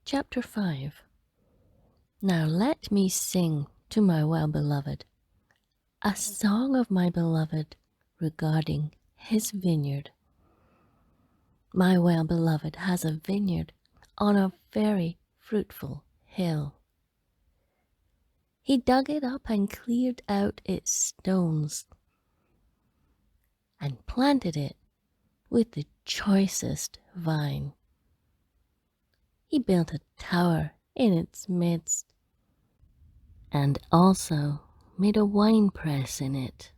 Chapter 5. Now let me sing to my well-beloved a song of my beloved regarding his vineyard. My well-beloved has a vineyard on a very fruitful hill. He dug it up and cleared out its stones and planted it with the choicest vine. He built a tower in its midst and also made a winepress in it.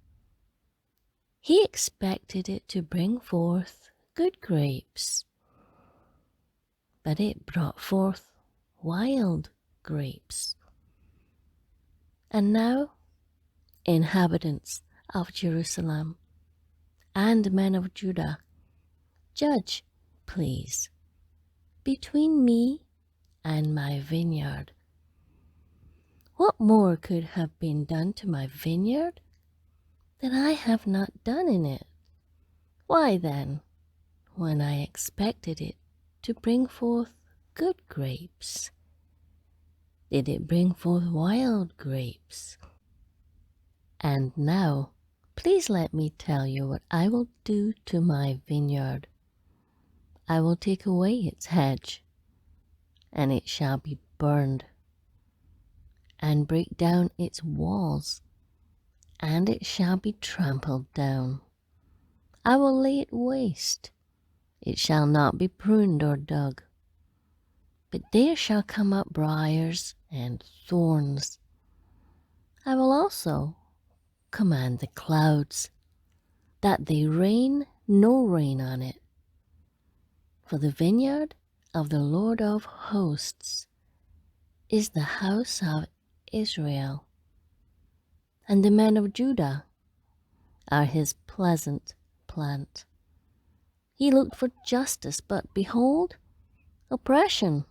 He expected it to bring forth good grapes, but it brought forth wild grapes. And now, inhabitants of Jerusalem and men of Judah, judge, please, between me and my vineyard. What more could have been done to my vineyard that I have not done in it? Why then, when I expected it to bring forth good grapes, did it bring forth wild grapes? And now, please let me tell you what I will do to my vineyard. I will take away its hedge, and it shall be burned, and break down its walls, and it shall be trampled down. I will lay it waste, it shall not be pruned or dug, but there shall come up briars and thorns. I will also command the clouds, that they rain no rain on it. For the vineyard of the Lord of hosts is the house of Israel, and the men of Judah are his pleasant plant. He looked for justice, but behold, oppression,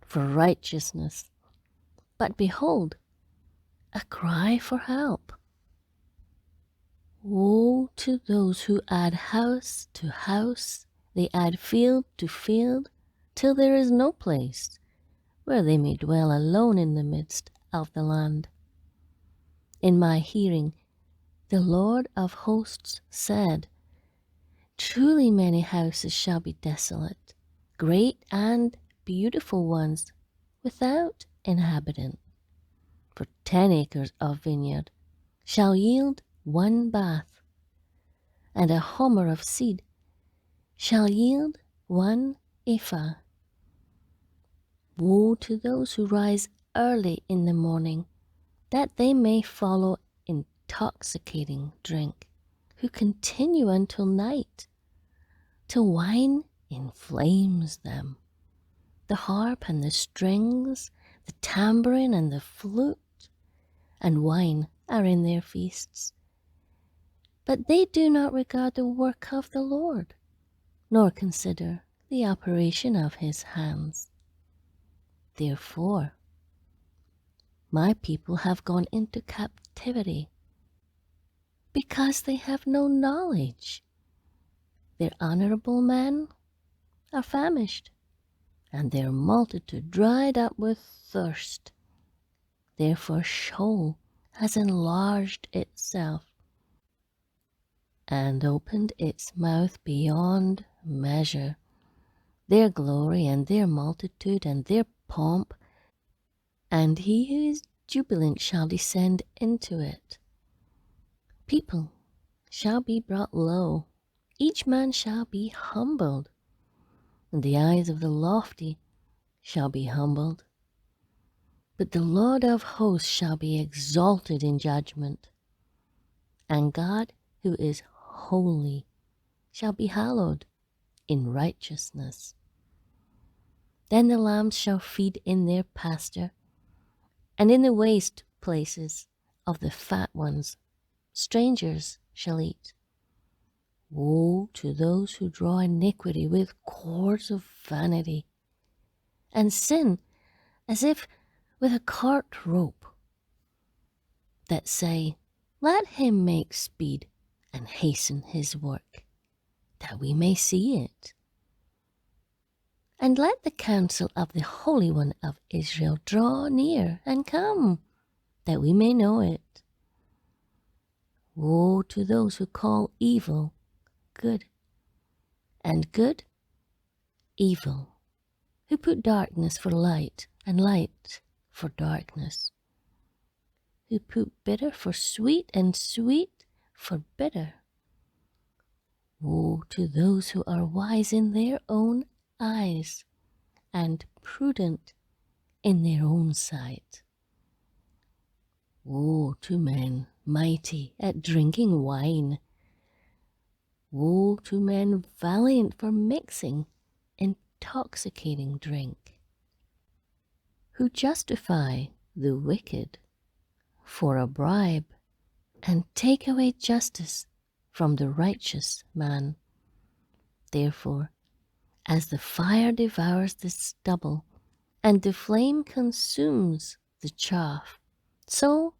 for righteousness, but behold, a cry for help. Woe to those who add house to house, they add field to field, till there is no place where they may dwell alone in the midst of the land. In my hearing, the Lord of hosts said, truly many houses shall be desolate, great and beautiful ones, without inhabitant. For 10 acres of vineyard shall yield 1 bath, and a homer of seed shall yield 1 ephah. Woe to those who rise early in the morning, that they may follow intoxicating drink, who continue until night, till wine inflames them. The harp and the strings, the tambourine and the flute, and wine are in their feasts. But they do not regard the work of the Lord, nor consider the operation of his hands. Therefore, my people have gone into captivity, because they have no knowledge. Their honorable men are famished, and their multitude dried up with thirst. Therefore Sheol has enlarged itself, and opened its mouth beyond measure. Their glory and their multitude and their pomp, and he who is jubilant shall descend into it. People shall be brought low, each man shall be humbled, and the eyes of the lofty shall be humbled. But the Lord of hosts shall be exalted in judgment, and God, who is holy, shall be hallowed in righteousness. Then the lambs shall feed in their pasture, and in the waste places of the fat ones strangers shall eat. Woe to those who draw iniquity with cords of vanity, and sin as if with a cart rope, that say, let him make speed and hasten his work, that we may see it. And let the counsel of the Holy One of Israel draw near and come, that we may know it. Woe to those who call evil good, and good evil, who put darkness for light and light for darkness, who put bitter for sweet and sweet for bitter. Woe to those who are wise in their own eyes and prudent in their own sight. Woe to men mighty at drinking wine. Woe to men valiant for mixing intoxicating drink, who justify the wicked for a bribe and take away justice from the righteous man. Therefore, as the fire devours the stubble and the flame consumes the chaff, so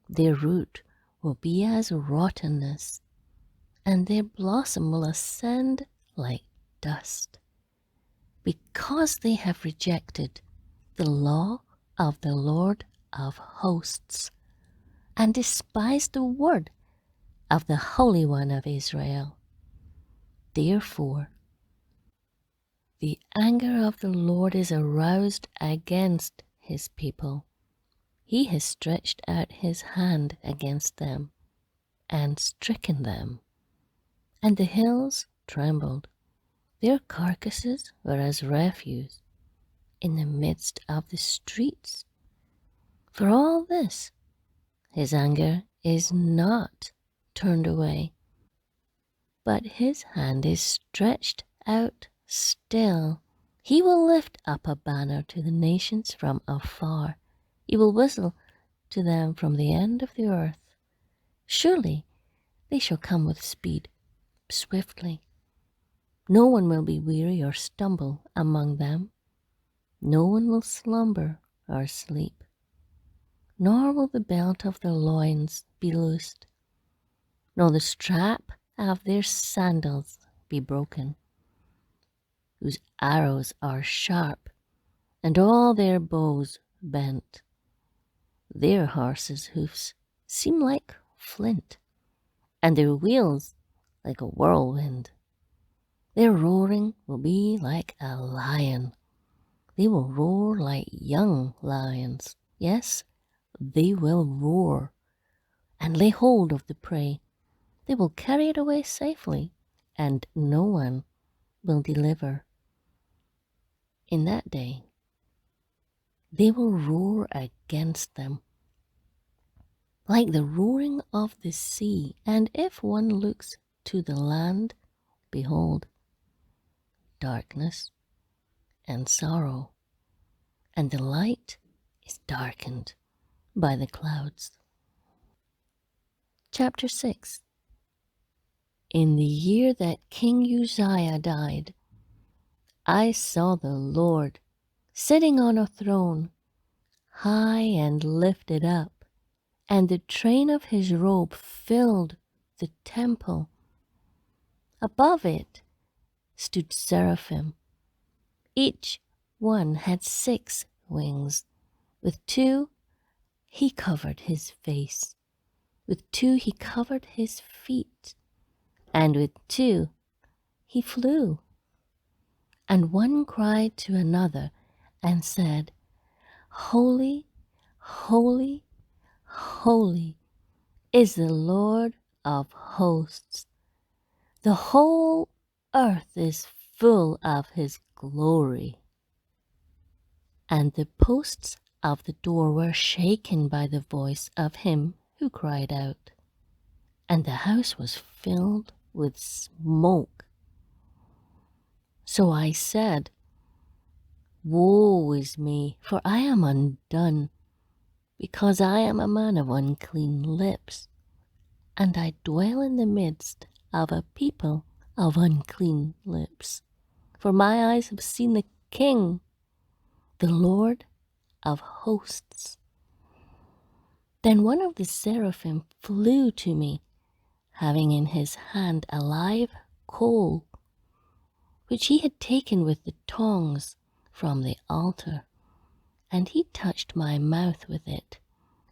their root will be as rottenness, and their blossom will ascend like dust, because they have rejected the law of the Lord of hosts, and despised the word of the Holy One of Israel. Therefore, the anger of the Lord is aroused against his people. He has stretched out his hand against them and stricken them. And the hills trembled. Their carcasses were as refuse in the midst of the streets. For all this, his anger is not turned away, but his hand is stretched out still. He will lift up a banner to the nations from afar. He will whistle to them from the end of the earth. Surely they shall come with speed, swiftly. No one will be weary or stumble among them. No one will slumber or sleep, nor will the belt of their loins be loosed, nor the strap of their sandals be broken, whose arrows are sharp, and all their bows bent. Their horses' hoofs seem like flint, and their wheels like a whirlwind. Their roaring will be like a lion. They will roar like young lions. Yes, they will roar and lay hold of the prey. They will carry it away safely, and no one will deliver. In that day, they will roar against them like the roaring of the sea. And if one looks to the land, behold, darkness and sorrow, and the light is darkened by the clouds. Chapter 6. In the year that King Uzziah died, I saw the Lord sitting on a throne, high and lifted up, and the train of his robe filled the temple. Above it stood seraphim. Each one had 6 wings. With 2 he covered his face, with 2 he covered his feet, and with 2 he flew. And one cried to another and said, Holy, holy, holy is the Lord of hosts. The whole earth is full of his glory. And the posts of the door were shaken by the voice of him who cried out, and the house was filled with smoke. So I said, Woe is me, for I am undone, because I am a man of unclean lips, and I dwell in the midst of a people of unclean lips. For my eyes have seen the King, the Lord of hosts. Then one of the seraphim flew to me, having in his hand a live coal, which he had taken with the tongs from the altar, and he touched my mouth with it,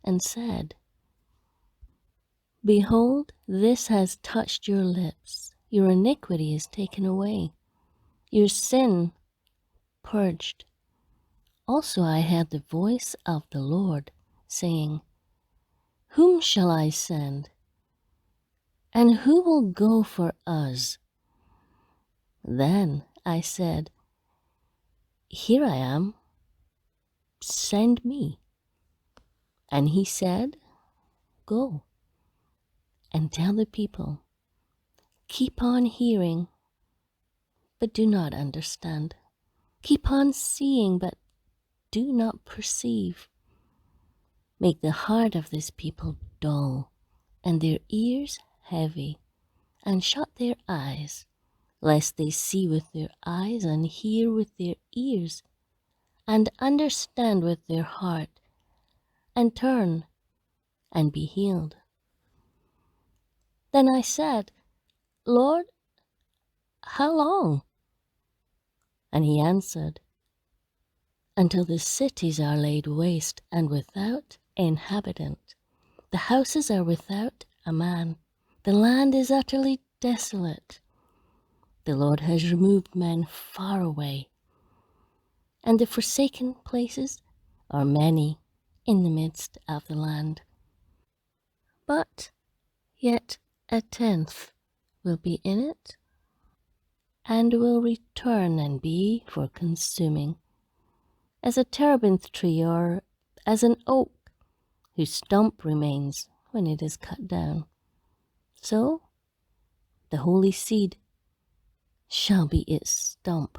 and said, Behold, this has touched your lips. Your iniquity is taken away, your sin purged. Also I heard the voice of the Lord, saying, Whom shall I send? And who will go for us? Then I said, Here I am, send me. And he said, Go and tell the people, keep on hearing, but do not understand. Keep on seeing, but do not perceive. Make the heart of this people dull, and their ears heavy, and shut their eyes, lest they see with their eyes, and hear with their ears, and understand with their heart, and turn, and be healed. Then I said, Lord, how long? And he answered, Until the cities are laid waste and without inhabitant. The houses are without a man. The land is utterly desolate. The Lord has removed men far away, and the forsaken places are many in the midst of the land. But yet a tenth will be in it, and will return and be for consuming, as a terebinth tree or as an oak whose stump remains when it is cut down. So the holy seed shall be its stump.